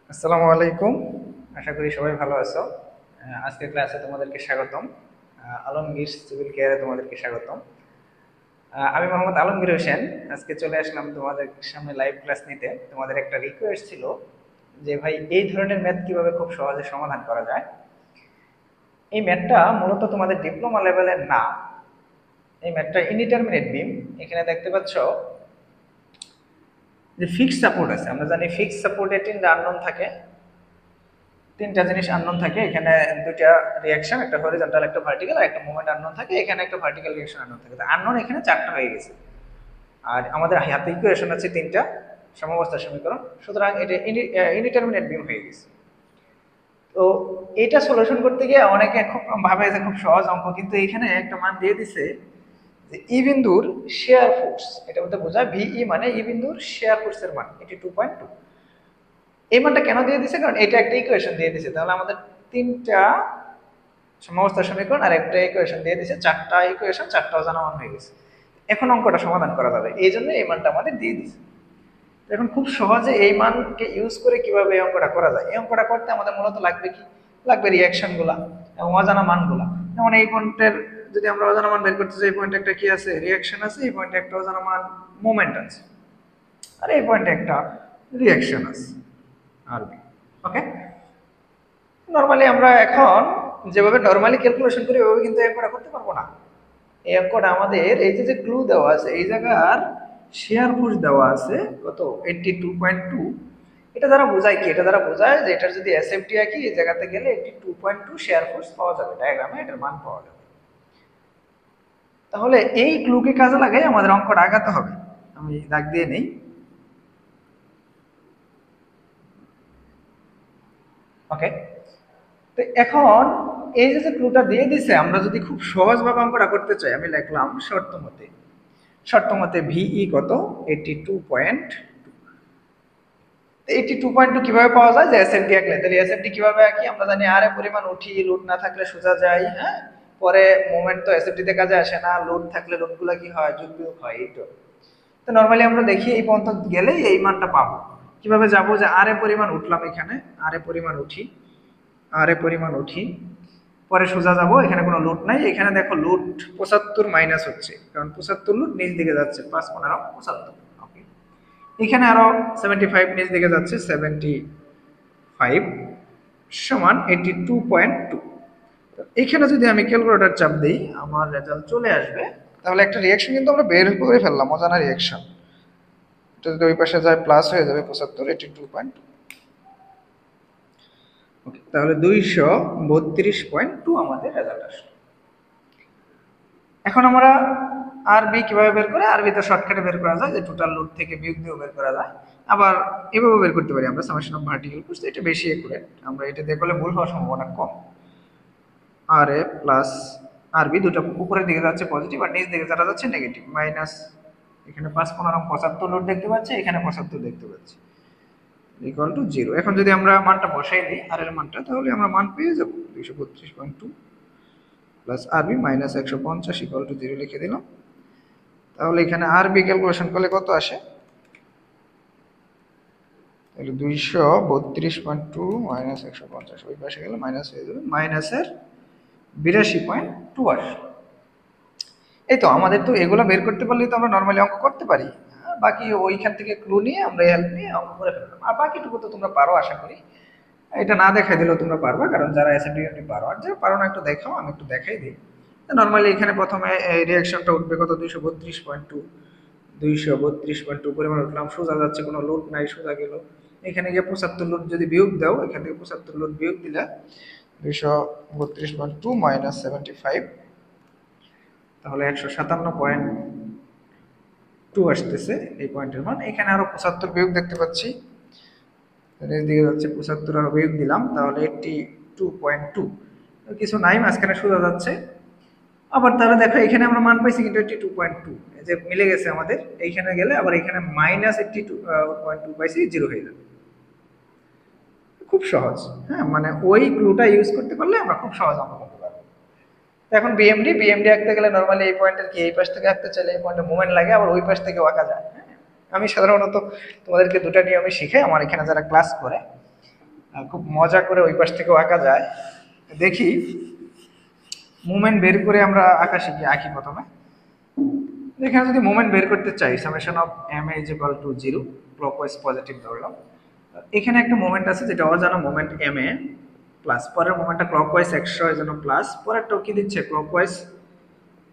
আসসালামু আলাইকুম। আশা করি সবাই ভালো আছো। আজকের ক্লাসে তোমাদেরকে স্বাগতম। আলমগীর সিভিল কেয়ারে তোমাদেরকে স্বাগতম। আমি মোহাম্মদ আলমগীর হোসেন। আজকে চলে আসলাম তোমাদের সামনে লাইভ ক্লাস নিতে। তোমাদের একটা রিকোয়েস্ট ছিল যে ভাই এই ধরনের ম্যাথ কিভাবে খুব সহজে সমাধান করা যায়। এই ম্যাথটা মূলত তোমাদের ডিপ্লোমা লেভেলের না। এই ম্যাথটা ইনডিটারমিনেট বিম। এখানে দেখতে পাচ্ছ যে ফিক্সড সাপোর্ট আছে। আমরা জানি ফিক্সড সাপোর্টে তিনটা আননোন থাকে। তিনটা জিনিস আননোন থাকে এখানে। দুইটা রিঅ্যাকশন, একটা হরিজন্টাল একটা ভার্টিক্যাল, আর একটা মোমেন্ট আননোন থাকে। এখানে একটা ভার্টিক্যাল রিঅ্যাকশন আননোন থাকে। আননোন এখানে চারটা হয়ে গেছে। আর আমাদের হাতে ইকুয়েশন আছে তিনটা সমঅবস্থা সমীকরণ। সুতরাং এটা ইনডিটারমিনেট বিম হয়ে গেছে। তো এটা সলিউশন করতে গিয়ে অনেকে খুব ভাবে যে খুব সহজ অঙ্ক, কিন্তু এখানে একটা মান দিয়ে দিছে যে ই বিন্দুর শেয়ার ফোর্স। এটা বলতে বোঝায় ভিই মানে ই বিন্দুর শেয়ার ফোর্সের মান এটি 2.2। এই মানটা কেন দিয়ে দিছে? কারণ এটা একটা ইকুয়েশন দিয়ে দিছে। তাহলে আমাদের তিনটা সমঅবস্থা সমীকরণ আর একটা ইকুয়েশন দিয়ে দিছে, চারটা ইকুয়েশন, চারটা অজানা মান হয়ে গেছে। এখন অঙ্কটা সমাধান করা যাবে, এই জন্য এই মানটা আমাদের দিয়ে দিছে। এখন খুব সহজে এই মানকে ইউজ করে কিভাবে এই অঙ্কটা করা যায়। এই অঙ্কটা করতে আমাদের মূলত লাগবে কি? লাগবে রিঅ্যাকশন গুলা এবং অজানা মানগুলা। যেমন এই পয়েন্টের যদি আমরা অজানা মান বের করতে চাই, এই পয়েন্টে একটা কি আছে? রিঅ্যাকশন আছে। এই পয়েন্টে একটা অজানা মান মোমেন্ট আছে। আর এই পয়েন্টে একটা রিঅ্যাকশন আছে আরবি। ওকে, নরমালি আমরা এখন যেভাবে নরমালি ক্যালকুলেশন করি ওইভাবে কিন্তু এই অঙ্কটা করতে পারবো না। এই অঙ্কটা আমাদের এই যে ক্লু দেওয়া আছে, এই জায়গার শেয়ার ফোর্স দেওয়া আছে কত? 82.2। এটা দ্বারা বোঝায় কি? এটা দ্বারা বোঝায় যে এটার যদি এসএফটি আঁকি, এই জায়গাতে গেলে 82.2 শেয়ার ফোর্স পাওয়া যাবে, ডায়াগ্রামে এটার মান পাওয়া যাবে। তাহলে এই ক্লুকে কাজে লাগাই আমাদের অঙ্কটা আগাতে হবে। আমি দাগ দিয়ে নেই। ওকে, তো এখন এই যে ক্লুটা দিয়ে দিছে, আমরা যদি খুব সহজভাবে অঙ্কটা করতে চাই, আমি লিখলাম শর্ত মতে ভিই কত? 82.2। 82.2 কিভাবে পাওয়া যায়? যে এসএফটি আঁকলে। তাহলে এসএফটি কিভাবে আঁকি? আমরা জানি আর এ পরিমাণ উঠি, লোড না থাকলে সোজা যায়। হ্যাঁ, পরে মোমেন্ট তো এসএফটি তে কাজে আসে না, লোড থাকলে লোডগুলো কি হয়? যোগ বিয়োগ হয়। এইটা তো নরমালি আমরা দেখি এই পর্যন্ত গেলেই এই মানটা পাবো। কিভাবে যাবো? যে আর এ পরিমাণ উঠলাম, এখানে আর এ পরিমাণ উঠি, আর এ পরিমাণ উঠি, পরে সোজা যাব। এখানে কোনো লুট নাই। এখানে দেখো লুট 75 মাইনাস হচ্ছে, কারণ 75 লুট নিচ দিকে যাচ্ছে, 5 15 75। ওকে, এখানে আরো 75 নিচ দিকে যাচ্ছে, 75 সমান 82.2। এখানে যদি আমি ক্যালকুলেটর চাপ দিই, আমার রেজাল্ট চলে আসবে। তাহলে একটা রিয়াকশন কিন্তু আমরা বের করে ফেললাম, অজানা রিয়াকশন। এটা যদি ওই পাশে যায় প্লাস হয়ে যাবে 75, 82.2। ওকে, তাহলে 232.2 আমাদের রেজাল্ট আসলো। এখন আমরা আরবি কিভাবে বের করে? আরবি তো শর্টকাটে বের করা যায়, যে টোটাল লোড থেকে বিয়োগ দিয়েও বের করা যায়। আবার এভাবে বের করতে পারি আমরা, সামেশন অফ ভার্টিক্যাল ফোর্স। এটা বেশি একুরেট, আমরা এটা দিয়ে করলে ভুল হওয়ার সম্ভাবনা কম। আর এ প্লাস আরবি দুটো উপরের দিকে যাচ্ছে পজিটিভ, আর নিচ দিকে যারা যাচ্ছে নেগেটিভ, মাইনাস। এখানে 5 15 75 লোড দেখতে পাচ্ছি, এখানে 75 দেখতে পাচ্ছি, ইকুয়াল টু 0। এখন যদি আমরা মানটা বসাই দিই আর এর মানটা, তাহলে আমরা মান পেয়ে যাব 232.2 প্লাস আরবি মাইনাস 150 ইকুয়াল টু 0 লিখে দিলাম। তাহলে এখানে আরবি ক্যালকুলেশন করলে কত আসে? তাহলে 232.2 মাইনাস 150, ওই পাশে গেলে মাইনাস হয়ে যাবে, মাইনাসের 82.2 আসে। এই তো আমাদের তো এগুলো বের করতে পারলেই তো আমরা নর্মালি অঙ্ক করতে পারি। বাকি ওইখান থেকে ক্লু নিয়ে আমরা হেল্প নিয়ে অঙ্ক করে ফেললাম। আর বাকিটুকু তো তোমরা পারো আশা করি। এটা না দেখাই দিলেও তোমরা পারবা, কারণ যারা এসএমডি পারো। আর যারা পারো না একটু দেখাও, আমি একটু দেখাই দিই। নর্মালি এখানে প্রথমে রিয়াকশনটা উঠবে কত? 232.2। 232.2 পরিমাণ উঠলাম, সোজা যাচ্ছে, কোনো লোড নাই, সোজা গেল। এখানে গিয়ে 75 লোড যদি বিয়োগ দাও, এখান থেকে 75 লোড বিয়োগ দিলে 232.2 মাইনাস 75, তাহলে 157.2 আসতেছে এই পয়েন্টের মান। এখানে আরো 75 বিয়োগ দেখতে পাচ্ছি, দিকে যাচ্ছে 75, আরো বিয়োগ দিলাম, তাহলে 82.2। কিছু নাই, মাঝখানে সোজা যাচ্ছে। আবার তাহলে দেখো এখানে আমরা মান পাইছি কিন্তু 82.2, যে মিলে গেছে আমাদের। এইখানে গেলে আবার এখানে মাইনাস 82.2 পাইছি, 0 হয়ে যাবে। খুব সহজ। হ্যাঁ, মানে ওই ক্লুটা ইউজ করতে পারলে আমরা খুব সহজ অঙ্ক করতে পারবো। এখন বিএমডি আঁকতে গেলে নর্মালি এই পয়েন্টের কি, এই পাশ থেকে আঁকতে চাইলে এই পয়েন্টে মুভমেন্ট লাগে, আবার ওই পাশ থেকে আঁকা যায়। হ্যাঁ, আমি সাধারণত তোমাদেরকে দুটা নিয়মে শিখে, আমার এখানে যারা ক্লাস করে খুব মজা করে ওই পাশ থেকেও আঁকা যায়। দেখি মুভমেন্ট বের করে আমরা আঁকা শিখি। আঁকি প্রথমে। এখানে যদি মুভমেন্ট বের করতে চাই, summation of M A is equal to 0, clockwise positive ধরলাম। এখানে একটা মোমেন্ট আছে যেটা অজানা মোমেন্ট এম এ, প্লাস পরের মোমেন্টটা ক্লকওয়াইজ 100 এর জন্য প্লাস, পরেরটাও কি দিচ্ছে ক্লকওয়াইজ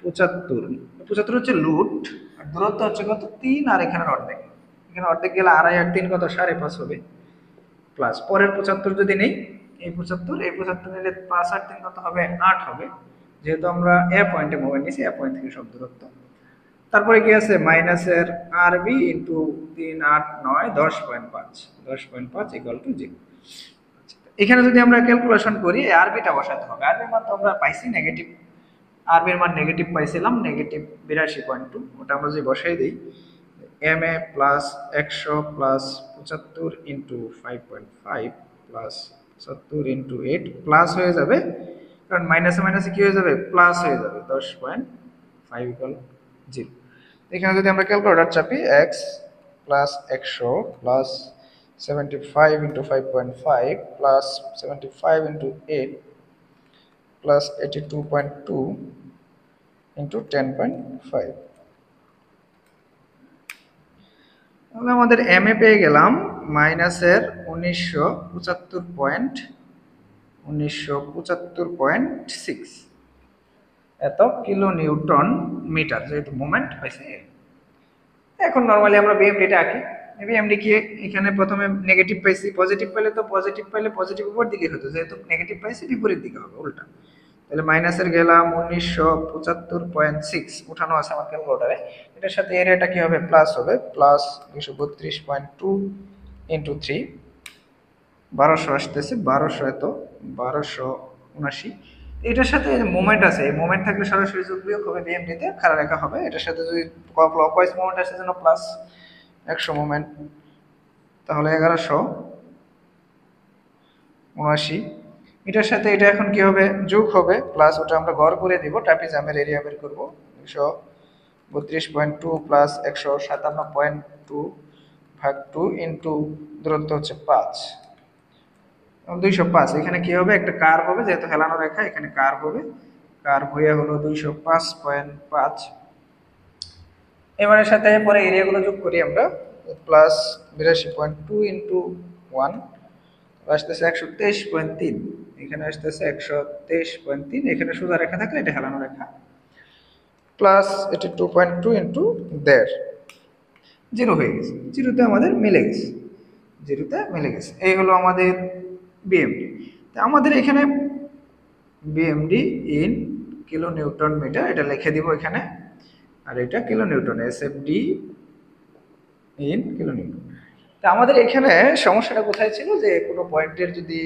75 হচ্ছে লুট, আর দূরত্ব হচ্ছে কত 3, আর এখানে অর্ধেক, এখানে অর্ধেক গেলে 2.5 আর 3 কত 5.5 হবে, প্লাস পরের 75 যদি নেই, এই 75 নিলে 5 আর 3 কত হবে 8 হবে, যেহেতু আমরা এ পয়েন্টে মোমেন্ট নিয়েছি, এ পয়েন্ট থেকে সব দূরত্ব। তারপরে কি আছে মাইনাসের আরবি ইন্টু 3 8 9 10.5 ইকুয়াল টু 0। এখানে যদি আমরা ক্যালকুলেশন করি আরবিটা বসাতে হবে। আরবির মান তো আমরা পাইছি নেগেটিভ, আরবির মান নেগেটিভ পাইছিলাম, নেগেটিভ 82.2, ওটা আমরা যদি বসাই দিই M A plus 100 plus 75 into 5.5 plus 70 into 8 plus হয়ে যাবে, কারণ মাইনাসে মাইনাসে কি হয়ে যাবে প্লাস হয়ে যাবে 10.5 ইকুয়াল 0। এখানে যদি আমরা ক্যালকুলেটর চাপি x plus 100 plus 75 into 5.5 plus 75 into 8 plus 82.2 into 10.5, তাহলে আমাদের এম এ পেয়ে গেলাম মাইনাসের 1975.6 এত কিলো নিউটন মিটার, যেহেতু মোমেন্ট পাইছে। এখন নরমালি আমরা বিএমডিটা আঁকি। বিএমডি কি এখানে প্রথমে নেগেটিভ পাইছি, পজিটিভ পাইলে তো পজিটিভ পাইলে পজিটিভ উপর দিকে হতো, যেহেতু নেগেটিভ পাইছি বিপরীত দিকে হবে, উল্টা। তাহলে মাইনাসের গেলাম 1975.6 উঠানো আছে আমার ক্যালকুলেটরে, এটার সাথে এরিয়াটা কি হবে প্লাস হবে, প্লাস 232.2 ইন্টু 3 1200 আসতেছে, 1200 এত 1279। এটার সাথে মোমেন্ট আছে, এই মোমেন্ট থাকলে সরাসরি যোগ বিয়োগ হবে, বিএমডিতে খাড়া রেখা হবে। এটার সাথে যদি ক্লকওয়াইজ মোমেন্ট আসে যেন প্লাস 100 মোমেন্ট, তাহলে 1179। এটার সাথে এটা এখন কি হবে যোগ হবে, প্লাস ওটা আমরা গড় করে দিব, ট্রাপিজামের এরিয়া বের করব 232.2 প্লাস 157.2 ভাগ 2 ইন্টু দূরত্ব হচ্ছে 5, 205। এখানে কি হবে একটা কার্ভ হবে, যেহেতু হেলানো রেখা এখানে কার্ভ হবে, কার্ভ হয়ে হলো 205.5। এবারের সাথে পরে এরিয়াগুলো যোগ করি আমরা, প্লাস 82.2 ইন্টু 1 আসতেছে 123.3, এখানে আসতেছে 123.3, এখানে সোজা রেখা থাকলে এটা হেলানো রেখা, প্লাস 82.2 ইন্টু 1.5, 0 হয়ে গেছে, জিরোতে আমাদের মিলে গেছে, এই হলো আমাদের বিএমডি। আমাদের এখানে BMD in kilo newton metre, এটা লিখে দিব এখানে, আর এটা kilo newton, SFD in kilo newton. তা আমাদের এখানে সমস্যাটা কোথায় ছিল, যে কোনো পয়েন্টের যদি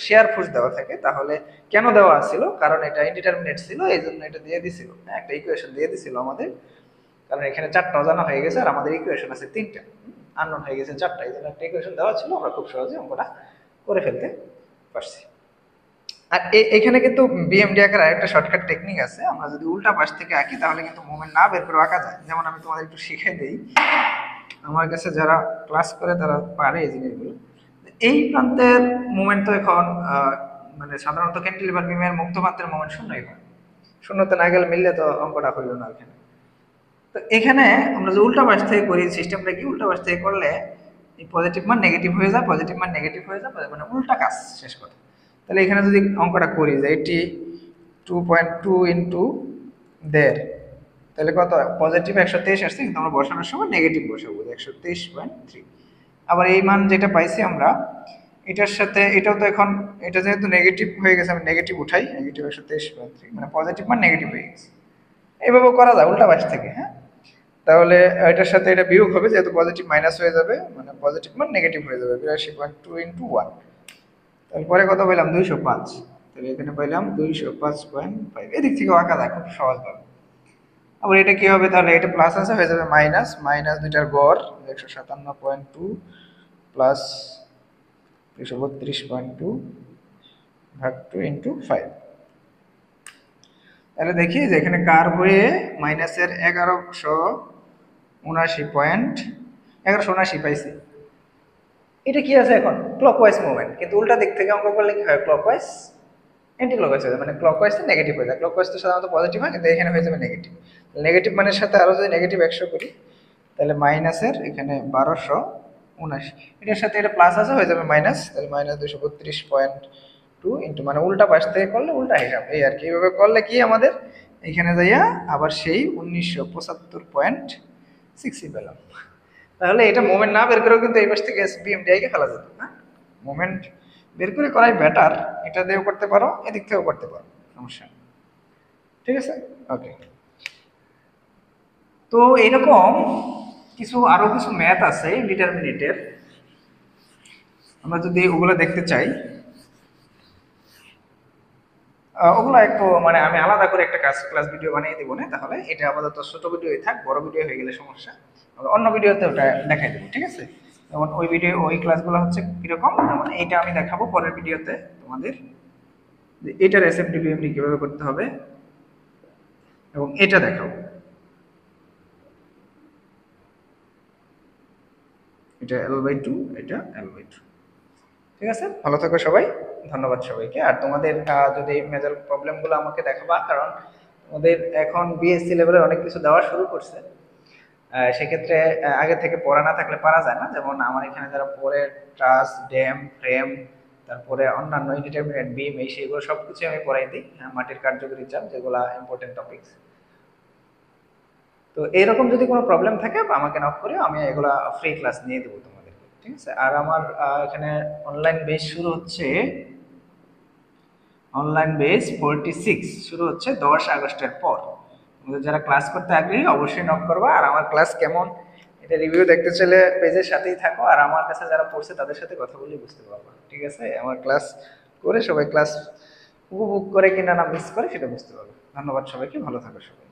শেয়ার ফোর্স দেওয়া থাকে তাহলে কেন দেওয়া ছিল, কারণ এটা ইনডিটারমিনেট ছিল, এই জন্য এটা দিয়ে দিছিল, একটা ইকুয়েশন দিয়ে দিছিল আমাদের, কারণ এখানে 4টা অজানা হয়ে গেছে আর আমাদের ইকুয়েশন আছে 3টা, আননোন হয়ে গেছে 4টা, এই জন্য একটা ইকুয়েশন দেওয়া ছিল, আমরা খুব সহজে অঙ্কটা করে ফেলতে পারছি। আর এখানে কিন্তু বিএমডি আঁকার আরেকটা শর্টকাট টেকনিক আছে, আমরা যদি উল্টা পাশ থেকে আঁকি তাহলে কিন্তু মুভমেন্ট না বের করে আঁকা যায়। যেমন আমি তোমাদের একটু শিখিয়ে দেই, আমার কাছে যারা ক্লাস করে তারা পারে এই জিনিসগুলো। এই প্রান্তের মুভমেন্ট তো এখন মানে সাধারণত ক্যান্টিলিভার বিমের মুক্ত প্রান্তের মুভমেন্ট শূন্যই হয়, শূন্যতে না গেলে মিললে তো অঙ্কটা হইল না এখানে। তো এখানে আমরা যে উল্টা পাশ থেকে করি, সিস্টেমটা কি উল্টা পাশ থেকে করলে এই পজিটিভ মান নেগেটিভ হয়ে যায়, পজিটিভ মান নেগেটিভ হয়ে যায়, মানে উল্টা কাজ, শেষ কথা। তাহলে এখানে যদি অঙ্কটা করি যে 82.2 ইন্টু 1.5, তাহলে কত পজিটিভ 123 আসছে, কিন্তু আমরা বসানোর সময় নেগেটিভ বসাবো 123.3। আবার এই মান যেটা পাইছি আমরা, এটার সাথে এটাও তো এখন, এটা যেহেতু নেগেটিভ হয়ে গেছে, আমি নেগেটিভ উঠাই, নেগেটিভ 123.3 মানে পজিটিভ মান নেগেটিভ হয়ে গেছে। এইভাবেও করা যায় উল্টা পাশ থেকে, হ্যাঁ। তাহলে এটার সাথে এটা বিয়োগ হবে, যেহেতু পজিটিভ মাইনাস হয়ে যাবে, মানে পজিটিভ মান নেগেটিভ হয়ে যাবে, 82.2 ইন্টু 1, তারপরে কত পেলাম 205, তাহলে এখানে পাইলাম 205.5। এদিক থেকে আঁকা যায় খুব সহজভাবে। আবার এটা কি হবে, তাহলে এটা প্লাস আছে হয়ে যাবে মাইনাস, মাইনাস দুইটার গড় 157.2 প্লাস 232.2 ভাগ 2 ইন্টু 5। তাহলে দেখি যে এখানে কার্ভ হয়ে মাইনাসের 1179 পাইছি, এটা কি আছে এখন ক্লকওয়াইজ মুভমেন্ট, কিন্তু উল্টা দিক থেকে অঙ্ক করলে কি হয় ক্লকওয়াইজ অ্যান্টি ক্লকওয়াইজ হয়ে যায়, মানে ক্লকওয়াইজ তো নেগেটিভ হয়ে যায়, ক্লকওয়াইজ তো সাধারণত পজিটিভ হয় কিন্তু এখানে হয়ে যাবে নেগেটিভ। নেগেটিভ মানের সাথে আরো যদি নেগেটিভ 100 করি তাহলে মাইনাসের এখানে 1279, এটার সাথে এটা প্লাস আছে হয়ে যাবে মাইনাস, তাহলে মাইনাস 232.2 ইন্টু মানে উল্টা পাশ থেকে করলে উল্টা হিসাব, এই আর কি। এইভাবে করলে কি আমাদের এখানে যাইয়া আবার সেই 1975.6 পেলাম। তাহলে এটা মোমেন্ট না বের করেও কিন্তু এই পাশ থেকে বিএমডিআই কে ফেলা যেত না, মোমেন্ট বের করে করাই বেটার, এটা দিয়েও করতে পারো এদিক থেকেও করতে পারো, সমস্যা নেই। ঠিক আছে, ওকে। তো এরকম আরো কিছু ম্যাথ আছে ডিটারমিনেটের, আমরা যদি ওগুলো দেখতে চাই ওগুলো একটু মানে আমি আলাদা করে একটা ক্লাস ভিডিও বানিয়ে দিব না, তাহলে এটা আপাতত ছোট ভিডিওই থাক, বড় ভিডিও হয়ে গেলে সমস্যা, অন্য ভিডিওতে ওটা দেখাই দেবো, ঠিক আছে। যেমন ওই ক্লাসগুলো হচ্ছে কিরকম, যেমন এইটা আমি দেখাবো পরের ভিডিওতে তোমাদের, এটার এসএফডি বিএমডি কিভাবে করতে হবে, এবং এটা দেখাবো, এটা L/2, এটা L/2। ঠিক আছে, ভালো থাকো সবাই, ধন্যবাদ সবাইকে। আর তোমাদের যদি মেজর প্রবলেমগুলো আমাকে দেখাবা, কারণ তোমাদের এখন বিএসসি লেভেলের অনেক কিছু দেওয়া শুরু করছে, সেক্ষেত্রে আগে থেকে পড়া না থাকলে পারা যায় না। যেমন আমার এখানে যারা পড়ে ট্রাস, ড্যাম, ফ্রেম, তারপরে অন্যান্য ইনডিটারমিনেট বিম, এই সেগুলো সবকিছু আমি পড়াই দিই, মাটির কার্যকরী চাপ, যেগুলো ইম্পর্টেন্ট টপিকস। তো এইরকম যদি কোনো প্রবলেম থাকে আমাকে নক করে, আমি এগুলা ফ্রি ক্লাস নিয়ে দেবো তোমাদেরকে, ঠিক আছে। আর আমার এখানে অনলাইন বেস শুরু হচ্ছে, অনলাইন বেস 46 শুরু হচ্ছে 10 আগস্টের পর। তোমাদের যারা ক্লাস করতে আগ্রহী অবশ্যই নক করবা। আর আমার ক্লাস কেমন এটা রিভিউ দেখতে চাইলে পেজের সাথেই থাকো, আর আমার কাছে যারা পড়ছে তাদের সাথে কথা বলে বুঝতে পারবা, ঠিক আছে। আমার ক্লাস করে সবাই ক্লাস উপভোগ করে কিনা না মিস করে সেটা বুঝতে পারবে। ধন্যবাদ সবাইকে, ভালো থাকো সবাই।